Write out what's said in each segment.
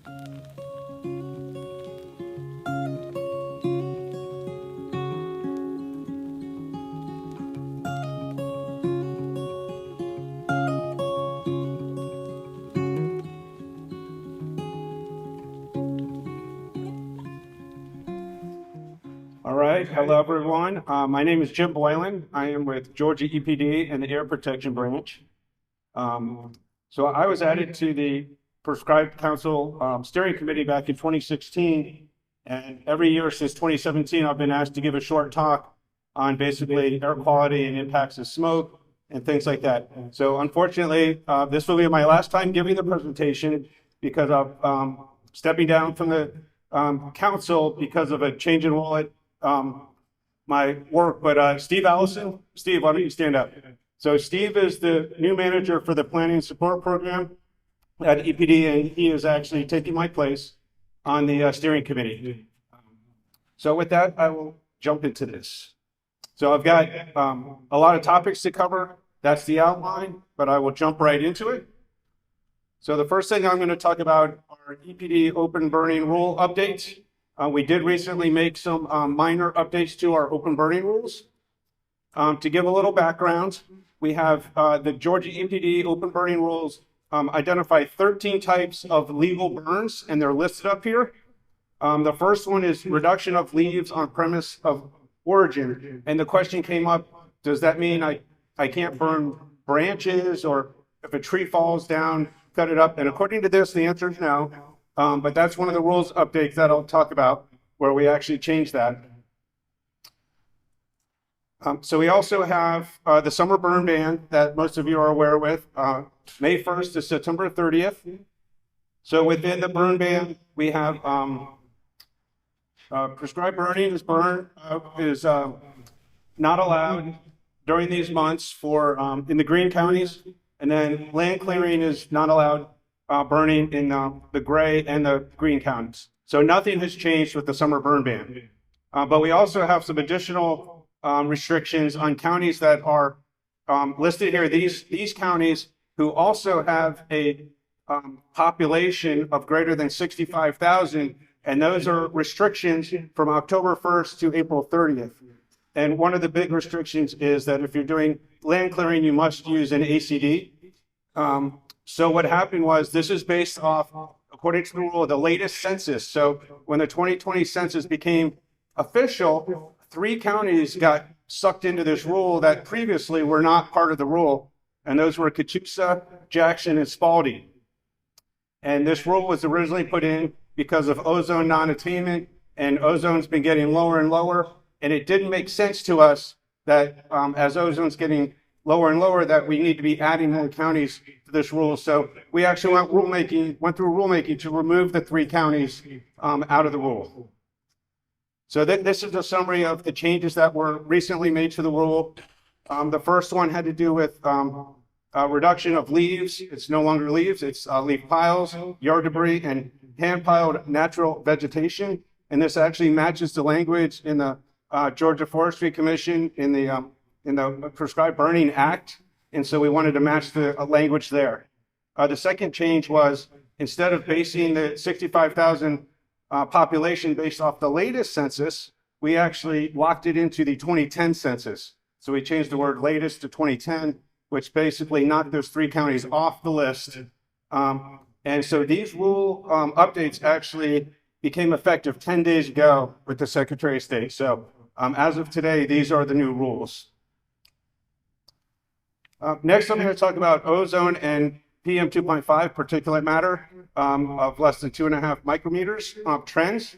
All right, hello everyone. My name is Jim Boylan. I am with Georgia EPD and the Air Protection Branch. So I was added to the Prescribed Council Steering Committee back in 2016, and every year since 2017, I've been asked to give a short talk on basically air quality and impacts of smoke and things like that. So unfortunately, this will be my last time giving the presentation because of stepping down from the council because of a change in role at my work. But Steve Allison, Steve, why don't you stand up? So Steve is the new manager for the Planning Support Program at EPD, and he is actually taking my place on the steering committee. So with that, I will jump into this. So I've got a lot of topics to cover. That's the outline, but I will jump right into it. So the first thing I'm going to talk about are EPD open burning rule updates. We did recently make some minor updates to our open burning rules. To give a little background, we have the Georgia EPD open burning rules identify 13 types of legal burns, and they're listed up here. The first one is reduction of leaves on premise of origin. And the question came up, does that mean I can't burn branches, or if a tree falls down, cut it up? And according to this, the answer is no. But that's one of the rules updates that I'll talk about where we actually changed that. So we also have the summer burn ban that most of you are aware with, May 1st to September 30th. So within the burn ban, we have prescribed burning is not allowed during these months for in the green counties, and then land clearing is not allowed burning in the gray and the green counties. So nothing has changed with the summer burn ban. But we also have some additional restrictions on counties that are listed here. These counties who also have a population of greater than 65,000, and those are restrictions from October 1st to April 30th. And one of the big restrictions is that if you're doing land clearing, you must use an ACD. So what happened was, this is based off, according to the rule, of the latest census. So when the 2020 census became official, 3 counties got sucked into this rule that previously were not part of the rule. And those were Catoosa, Jackson, and Spalding. And this rule was originally put in because of ozone non-attainment, and ozone's been getting lower and lower. And it didn't make sense to us that as ozone's getting lower and lower, that we need to be adding more counties to this rule. So we actually went through rulemaking to remove the 3 counties out of the rule. So this is a summary of the changes that were recently made to the rule. The first one had to do with reduction of leaves. It's no longer leaves, it's leaf piles, yard debris, and hand-piled natural vegetation. And this actually matches the language in the Georgia Forestry Commission in the Prescribed Burning Act. And so we wanted to match the language there. The second change was, instead of basing the 65,000 population based off the latest census, we actually locked it into the 2010 census. So we changed the word latest to 2010, which basically knocked those 3 counties off the list. And so these rule updates actually became effective 10 days ago with the Secretary of State. So as of today, these are the new rules. Next, I'm going to talk about ozone and PM 2.5 particulate matter of less than 2.5 micrometers trends.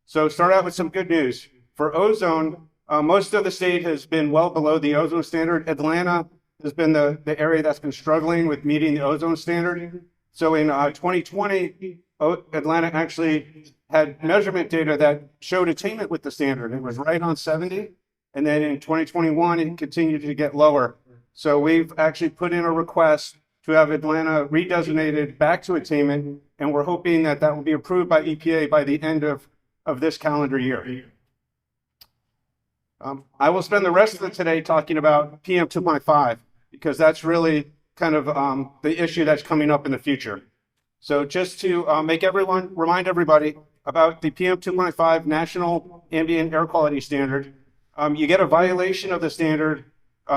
So start out with some good news. For ozone, most of the state has been well below the ozone standard. Atlanta has been the area that's been struggling with meeting the ozone standard. So in 2020, Atlanta actually had measurement data that showed attainment with the standard. It was right on 70. And then in 2021, it continued to get lower. So we've actually put in a request to have Atlanta redesignated back to attainment, and we're hoping that that will be approved by EPA by the end of this calendar year. I will spend the rest of today talking about PM 2.5, because that's really kind of the issue that's coming up in the future. So just to remind everybody about the PM 2.5 National Ambient Air Quality Standard. You get a violation of the standard.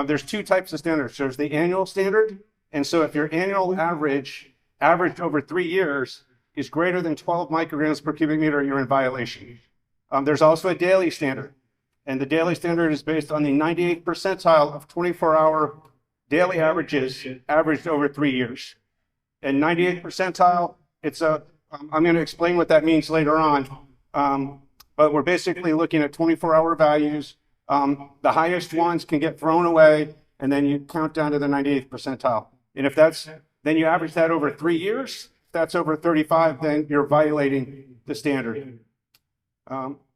There's two types of standards. There's the annual standard. And so if your annual average over 3 years is greater than 12 micrograms per cubic meter, you're in violation. There's also a daily standard. And the daily standard is based on the 98th percentile of 24-hour daily averages averaged over 3 years. And 98th percentile, I'm going to explain what that means later on. But we're basically looking at 24-hour values. The highest ones can get thrown away, and then you count down to the 98th percentile. And if then you average that over 3 years. If that's over 35, then you're violating the standard.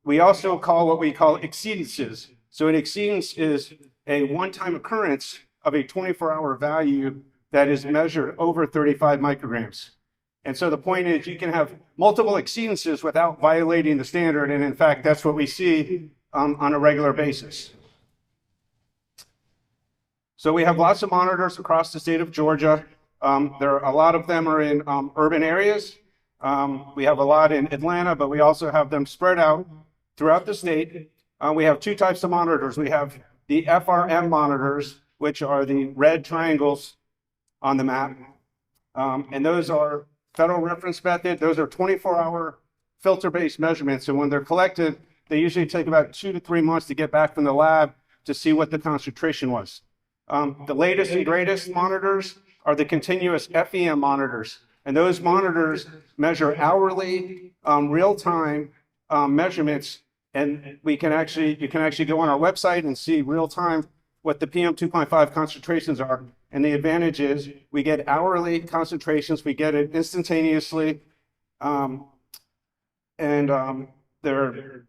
We also call what we call exceedances. So an exceedance is a one-time occurrence of a 24-hour value that is measured over 35 micrograms. And so the point is you can have multiple exceedances without violating the standard. And in fact, that's what we see on a regular basis. So we have lots of monitors across the state of Georgia. A lot of them are in urban areas. We have a lot in Atlanta, but we also have them spread out throughout the state. We have two types of monitors. We have the FRM monitors, which are the red triangles on the map. And those are federal reference method. Those are 24-hour filter-based measurements. And when they're collected, they usually take about 2 to 3 months to get back from the lab to see what the concentration was. The latest and greatest monitors are the continuous FEM monitors. And those monitors measure hourly, real-time measurements. And you can actually go on our website and see real-time what the PM 2.5 concentrations are. And the advantage is we get hourly concentrations, we get it instantaneously, and they're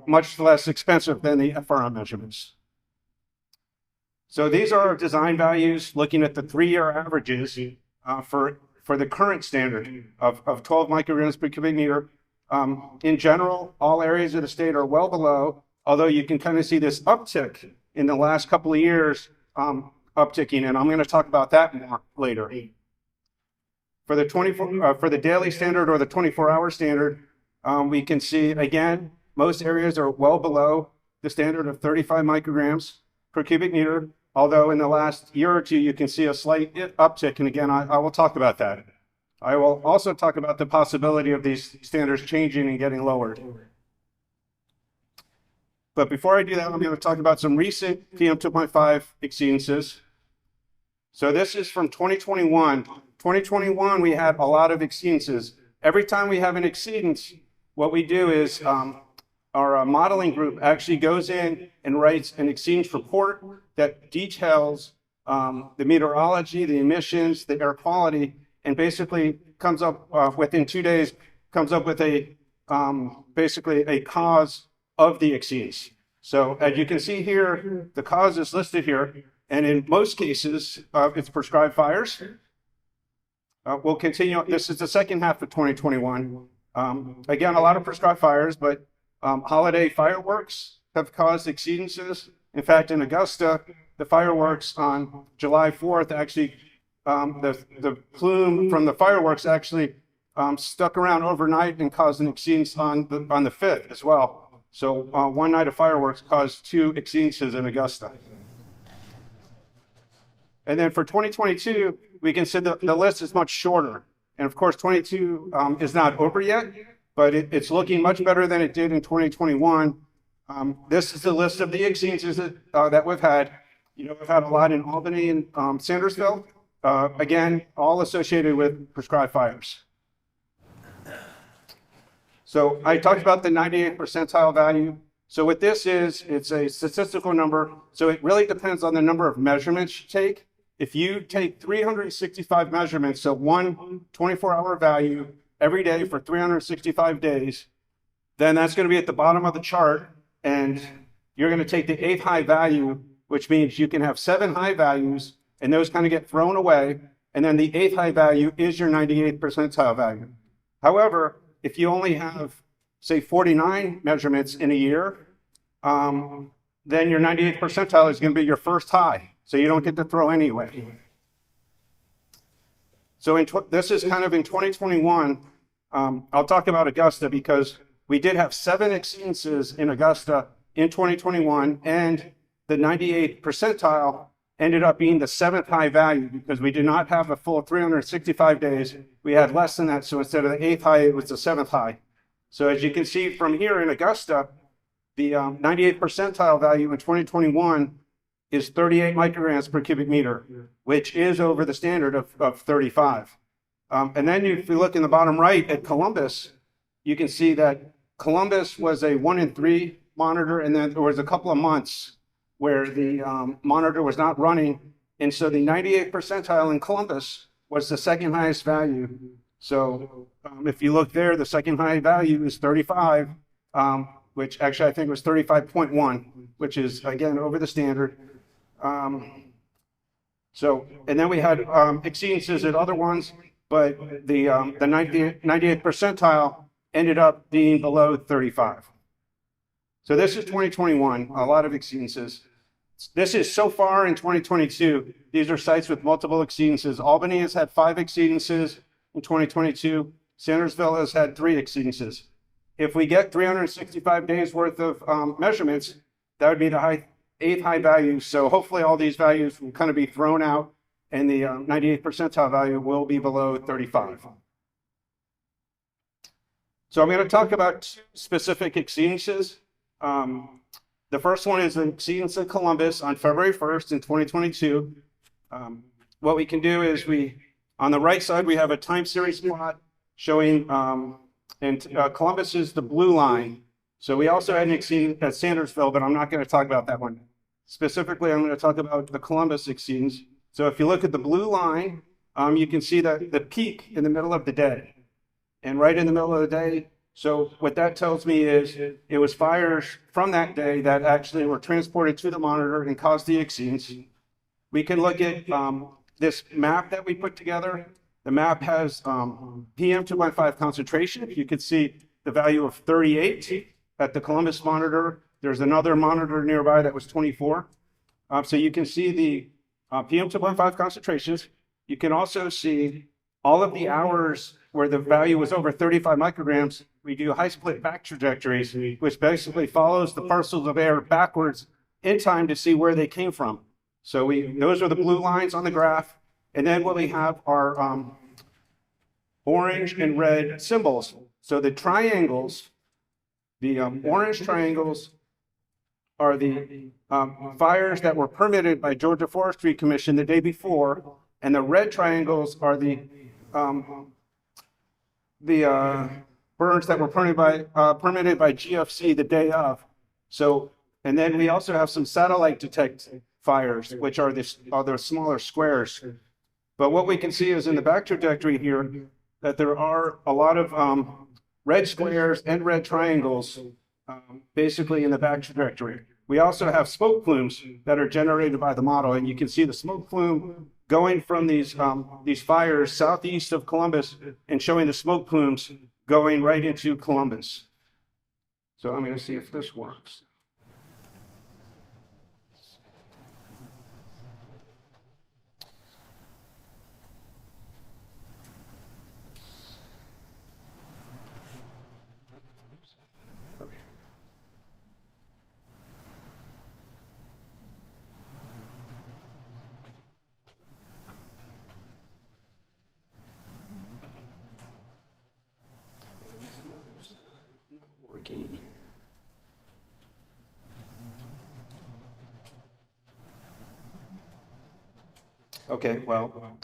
much less expensive than the FRM measurements. So these are our design values looking at the 3-year averages for the current standard of 12 micrograms per cubic meter. In general, all areas of the state are well below, although you can kind of see this uptick in the last couple of years upticking, and I'm going to talk about that more later. For the daily standard or the 24-hour standard, we can see, again, most areas are well below the standard of 35 micrograms per cubic meter, although in the last year or two, you can see a slight uptick, and again, I will talk about that. I will also talk about the possibility of these standards changing and getting lowered. But before I do that, I'm going to talk about some recent PM 2.5 exceedances. So this is from 2021. 2021, we had a lot of exceedances. Every time we have an exceedance, what we do is our modeling group actually goes in and writes an exceedance report that details the meteorology, the emissions, the air quality, and basically comes up within 2 days, comes up with basically a cause of the exceedance. So as you can see here, the cause is listed here, and in most cases, it's prescribed fires. We'll continue. This is the second half of 2021. Again, a lot of prescribed fires, but holiday fireworks have caused exceedances. In fact, in Augusta, the fireworks on July 4th actually, the plume from the fireworks actually stuck around overnight and caused an exceedance on the 5th as well. So one night of fireworks caused 2 exceedances in Augusta. And then for 2022, we can see the list is much shorter. And of course, 22 is not over yet, but it's looking much better than it did in 2021. This is the list of the exceedances that we've had. We've had a lot in Albany and Sandersville. Again, all associated with prescribed fires. So I talked about the 98th percentile value. So what this is, it's a statistical number. So it really depends on the number of measurements you take. If you take 365 measurements, so one 24-hour value every day for 365 days, then that's going to be at the bottom of the chart. And you're going to take the 8th high value, which means you can have 7 high values, and those kind of get thrown away. And then the 8th high value is your 98th percentile value. However, if you only have, say, 49 measurements in a year, then your 98th percentile is going to be your first high. So you don't get to throw any away. So this is kind of in 2021. I'll talk about Augusta because we did have 7 exceedances in Augusta in 2021, and the 98th percentile ended up being the 7th high value because we did not have a full 365 days. We had less than that, so instead of the 8th high, it was the 7th high. So as you can see from here in Augusta, the 98th percentile value in 2021 is 38 micrograms per cubic meter, which is over the standard of 35. And then if you look in the bottom right at Columbus, you can see that Columbus was a 1 in 3 monitor, and then there was a couple of months where the monitor was not running. And so the 98th percentile in Columbus was the 2nd highest value. So if you look there, the 2nd high value is 35, which actually I think was 35.1, which is, again, over the standard. And then we had exceedances at other ones, but the 98th percentile ended up being below 35. So this is 2021, a lot of exceedances. This is so far in 2022. These are sites with multiple exceedances. Albany has had 5 exceedances in 2022. Sandersville has had 3 exceedances. If we get 365 days worth of measurements, that would be the 8th high value. So hopefully all these values will kind of be thrown out, and the 98th percentile value will be below 35. So I'm going to talk about 2 specific exceedances. The first one is an exceedance at Columbus on February 1st in 2022. What we can do is on the right side, we have a time series plot showing, and Columbus is the blue line. So we also had an exceedance at Sandersville, but I'm not going to talk about that one. Specifically, I'm going to talk about the Columbus exceedance. So if you look at the blue line, you can see that the peak in the middle of the day. And right in the middle of the day, so what that tells me is it was fires from that day that actually were transported to the monitor and caused the exceedance. We can look at this map that we put together. The map has PM2.5 concentration. You can see the value of 38 at the Columbus monitor. There's another monitor nearby that was 24. So you can see the PM2.5 concentrations. You can also see all of the hours where the value was over 35 micrograms. We do high split back trajectories, which basically follows the parcels of air backwards in time to see where they came from. So those are the blue lines on the graph. And then what we have are orange and red symbols. So the triangles, the orange triangles are the fires that were permitted by Georgia Forestry Commission the day before, and the red triangles are the burns that were permitted by GFC the day of. So, and then we also have some satellite detect fires, which are the smaller squares. But what we can see is in the back trajectory here that there are a lot of red squares and red triangles basically in the back trajectory. We also have smoke plumes that are generated by the model, and you can see the smoke plume going from these fires southeast of Columbus and showing the smoke plumes going right into Columbus. So I'm going to see if this works. Okay, well,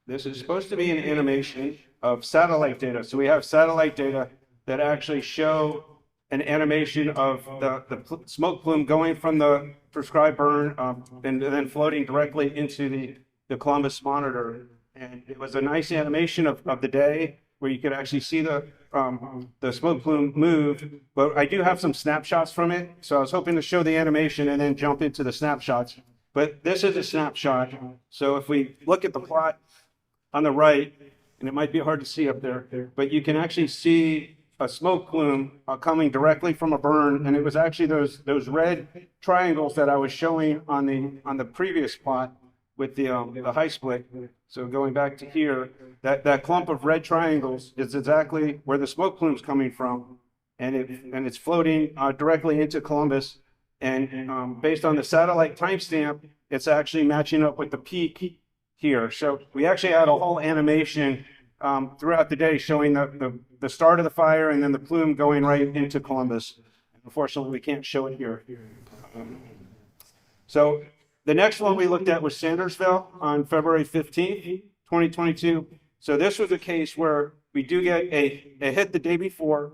this is supposed to be an animation of satellite data. So we have satellite data that actually show an animation of the smoke plume going from the prescribed burn and then floating directly into the Columbus monitor. And it was a nice animation of the day where you could actually see the smoke plume move. But I do have some snapshots from it. So I was hoping to show the animation and then jump into the snapshots. But this is a snapshot. So if we look at the plot on the right, and it might be hard to see up there, but you can actually see a smoke plume coming directly from a burn. And it was actually those red triangles that I was showing on the previous plot, with the high split. So going back to here, that clump of red triangles is exactly where the smoke plume's coming from, and it's floating directly into Columbus. And based on the satellite timestamp, it's actually matching up with the peak here. So we actually had a whole animation throughout the day showing the start of the fire and then the plume going right into Columbus. Unfortunately, we can't show it here. So the next one we looked at was Sandersville on February 15th, 2022. So this was a case where we do get a hit the day before.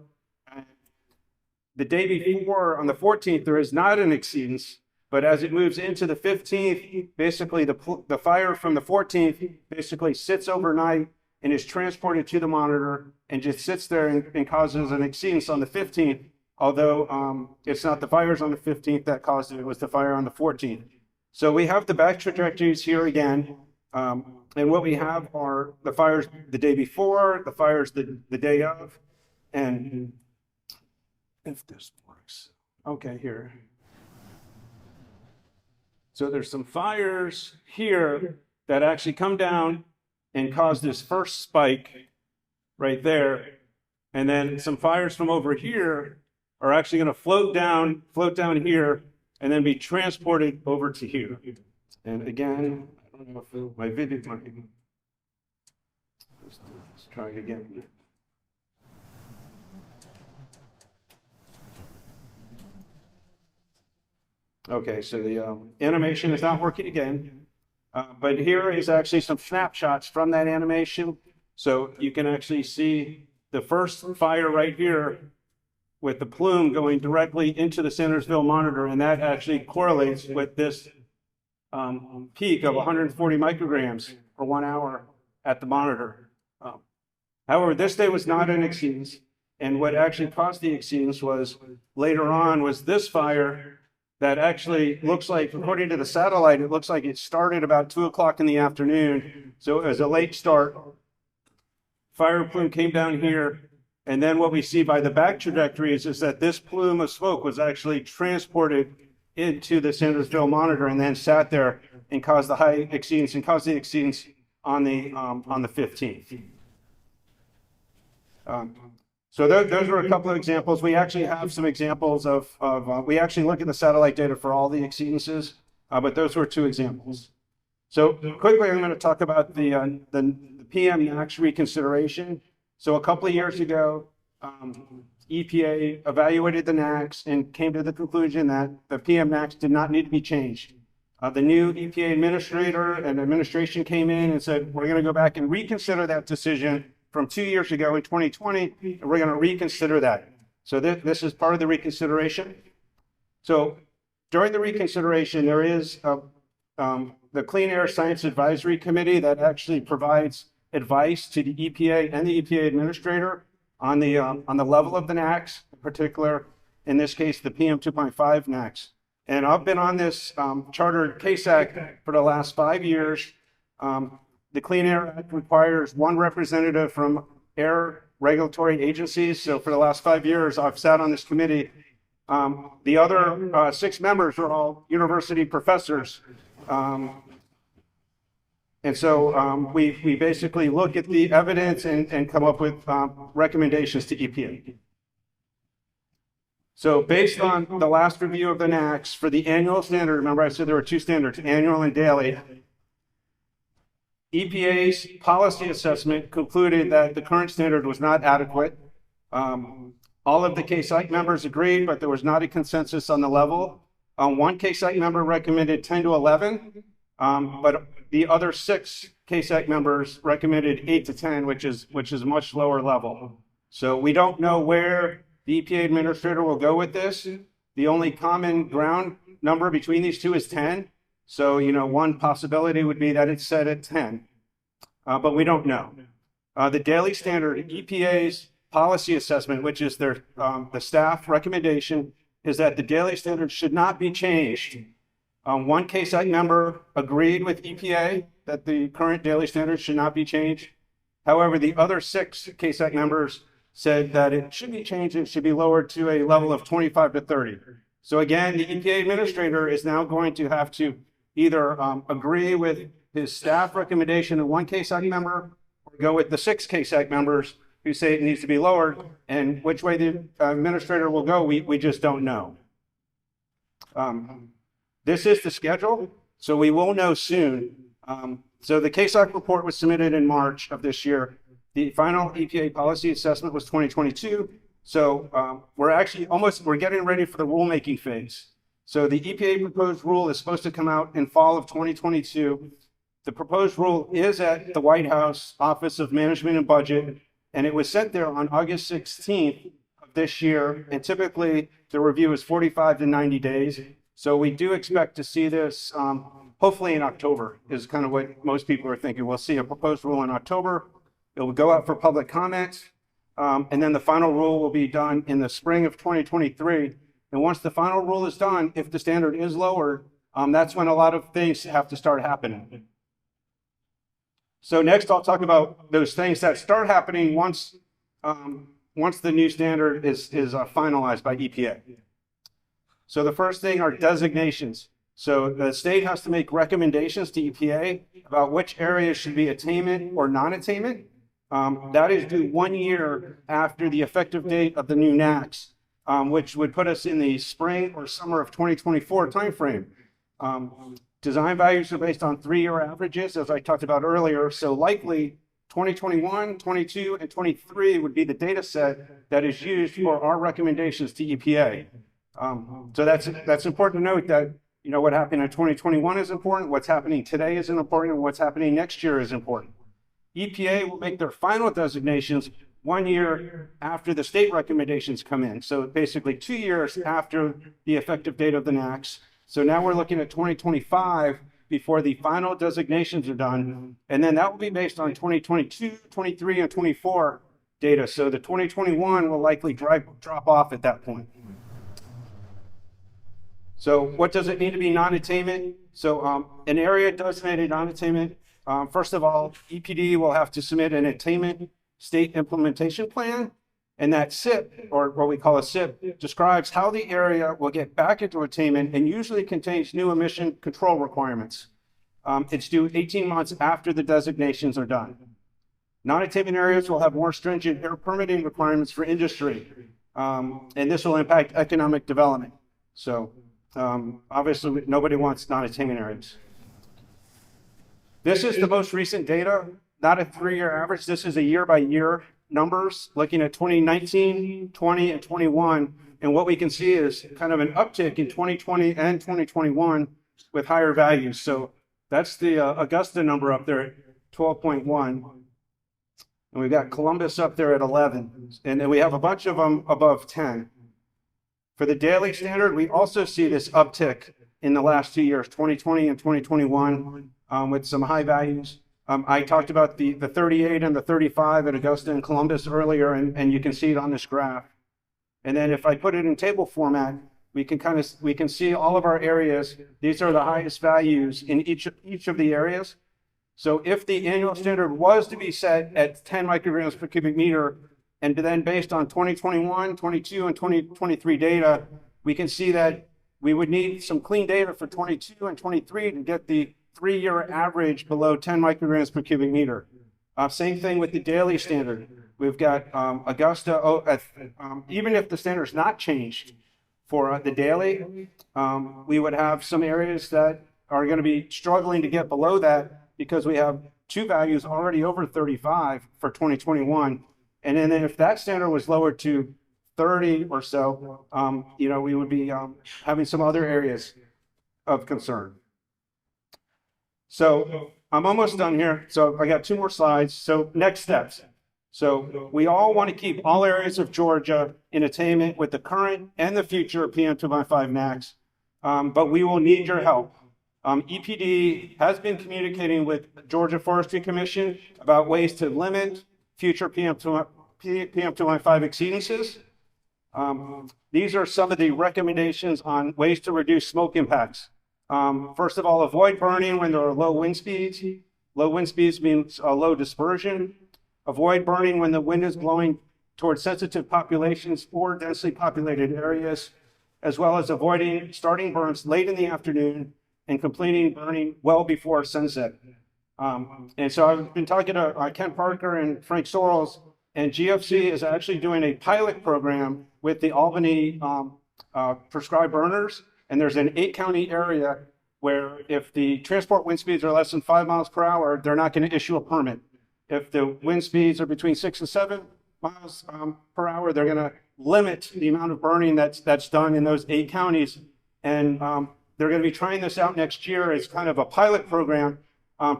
The day before, on the 14th, there is not an exceedance, but as it moves into the 15th, basically the fire from the 14th basically sits overnight and is transported to the monitor and just sits there and causes an exceedance on the 15th, although it's not the fires on the 15th that caused it, it was the fire on the 14th. So we have the back trajectories here again, and what we have are the fires the day before, the fires the day of, and if this works. Okay, here. So there's some fires here that actually come down and cause this first spike right there. And then some fires from over here are actually going to float down here and then be transported over to here. And again, I don't know if my video might be. Let's try it again. Okay, so the animation is not working again, but here is actually some snapshots from that animation. So you can actually see the first fire right here with the plume going directly into the Sandersville monitor, and that actually correlates with this peak of 140 micrograms for 1 hour at the monitor. However, this day was not an exceedance, and what actually caused the exceedance was later on was this fire that actually looks like, according to the satellite, it looks like it started about 2 o'clock in the afternoon. So it was a late start. Fire plume came down here. And then what we see by the back trajectories is that this plume of smoke was actually transported into the Sandersville monitor and then sat there and caused the high exceedance and caused the exceedance on the 15th. So those are a couple of examples. We actually have some examples of we actually look at the satellite data for all the exceedances, but those were 2 examples. So quickly, I'm going to talk about the PM NAAQS reconsideration. So a couple of years ago, EPA evaluated the NAAQS and came to the conclusion that the PM NAAQS did not need to be changed. The new EPA administrator and administration came in and said, we're going to go back and reconsider that decision from 2 years ago in 2020, and we're going to reconsider that. So this is part of the reconsideration. So during the reconsideration, there is the Clean Air Science Advisory Committee that actually provides advice to the EPA and the EPA administrator on the level of the NAAQS, in particular, in this case, the PM 2.5 NAAQS. And I've been on this chartered CASAC for the last 5 years. The Clean Air Act requires 1 representative from air regulatory agencies. So for the last 5 years, I've sat on this committee. The other 6 members are all university professors. And so we basically look at the evidence and come up with recommendations to EPA. So based on the last review of the NAAQS for the annual standard, remember I said there were 2 standards, annual and daily. EPA's policy assessment concluded that the current standard was not adequate. All of the CASAC members agreed, but there was not a consensus on the level. 1 CASAC member recommended 10 to 11, but the other 6 CASAC members recommended 8 to 10, which is a much lower level. So we don't know where the EPA administrator will go with this. The only common ground number between these 2 is 10. So, one possibility would be that it's set at 10, but we don't know. The daily standard, EPA's policy assessment, which is their the staff recommendation, is that the daily standard should not be changed. 1 CASAC member agreed with EPA that the current daily standard should not be changed. However, the other 6 CASAC members said that it should be changed and should be lowered to a level of 25 to 30. So again, the EPA administrator is now going to have to either agree with his staff recommendation of one KSAC member or go with the 6 KSAC members who say it needs to be lowered, and which way the administrator will go, we just don't know. This is the schedule, so we will know soon. So the KSAC report was submitted in March of this year. The final EPA policy assessment was 2022. So we're getting ready for the rulemaking phase. So the EPA proposed rule is supposed to come out in fall of 2022. The proposed rule is at the White House Office of Management and Budget, and it was sent there on August 16th of this year. And typically the review is 45 to 90 days. So we do expect to see this hopefully in October is kind of what most people are thinking. We'll see a proposed rule in October. It will go out for public comment. And then the final rule will be done in the spring of 2023. And once the final rule is done, if the standard is lowered, that's when a lot of things have to start happening. So next I'll talk about those things that start happening once the new standard is finalized by EPA. So the first thing are designations. So the state has to make recommendations to EPA about which areas should be attainment or non-attainment. That is due 1 year after the effective date of the new NAAQS, which would put us in the spring or summer of 2024 timeframe. Design values are based on 3-year averages, as I talked about earlier. So likely 2021, 22, and 23 would be the data set that is used for our recommendations to EPA. So that's important to note that, you know, what happened in 2021 is important, what's happening today is important, and what's happening next year is important. EPA will make their final designations 1 year after the state recommendations come in. So basically 2 years after the effective date of the NAAQS. So now we're looking at 2025 before the final designations are done. And then that will be based on 2022, 23, and 24 data. So the 2021 will likely drop off at that point. So what does it mean to be non-attainment? So an area designated non-attainment, first of all, EPD will have to submit an attainment state implementation plan. And that SIP, or what we call a SIP, describes how the area will get back into attainment and usually contains new emission control requirements. It's due 18 months after the designations are done. Non-attainment areas will have more stringent air permitting requirements for industry, and this will impact economic development. So obviously nobody wants non-attainment areas. This is the most recent data, not a 3-year average. This is a year-by-year numbers looking at 2019, 20, and 21. And what we can see is kind of an uptick in 2020 and 2021 with higher values. So that's the Augusta number up there at 12.1. And we've got Columbus up there at 11. And then we have a bunch of them above 10. For the daily standard, we also see this uptick in the last 2 years, 2020 and 2021, with some high values. I talked about the 38 and the 35 at Augusta and Columbus earlier, and you can see it on this graph. And then if I put it in table format, we can see all of our areas. These are the highest values in each of the areas. So if the annual standard was to be set at 10 micrograms per cubic meter, and then based on 2021, 22, and 2023 data, we can see that we would need some clean data for 22 and 23 to get the 3-year average below 10 micrograms per cubic meter. Same thing with the daily standard. We've got Augusta, even if the standard is not changed for the daily, we would have some areas that are going to be struggling to get below that because we have 2 values already over 35 for 2021. And then if that standard was lowered to 30 or so, you know, we would be having some other areas of concern. So I'm almost done here. So I got 2 more slides. So next steps. So we all want to keep all areas of Georgia in attainment with the current and the future PM2.5 NAAQS, but we will need your help. EPD has been communicating with the Georgia Forestry Commission about ways to limit future PM2.5 exceedances. These are some of the recommendations on ways to reduce smoke impacts. First of all, avoid burning when there are low wind speeds. Low wind speeds means low dispersion. Avoid burning when the wind is blowing towards sensitive populations or densely populated areas, as well as avoiding starting burns late in the afternoon and completing burning well before sunset. And so I've been talking to Ken Parker and Frank Sorrells, and GFC is actually doing a pilot program with the Albany prescribed burners. And there's an 8-county area where if the transport wind speeds are less than 5 miles per hour, they're not going to issue a permit. If the wind speeds are between 6 and 7 miles per hour, they're going to limit the amount of burning that's done in those 8 counties. And they're going to be trying this out next year as kind of a pilot program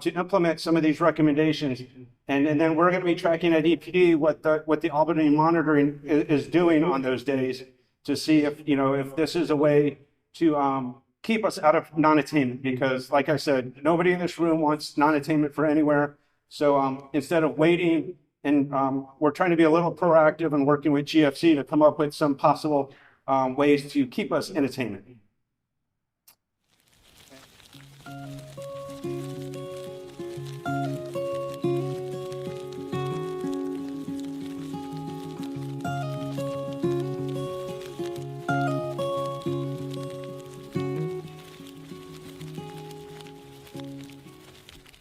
to implement some of these recommendations. And then we're going to be tracking at EPD what the Albany monitoring is doing on those days to see if this is a way to keep us out of non-attainment, because like I said, nobody in this room wants non-attainment for anywhere. So instead of waiting, and we're trying to be a little proactive and working with GFC to come up with some possible ways to keep us in attainment.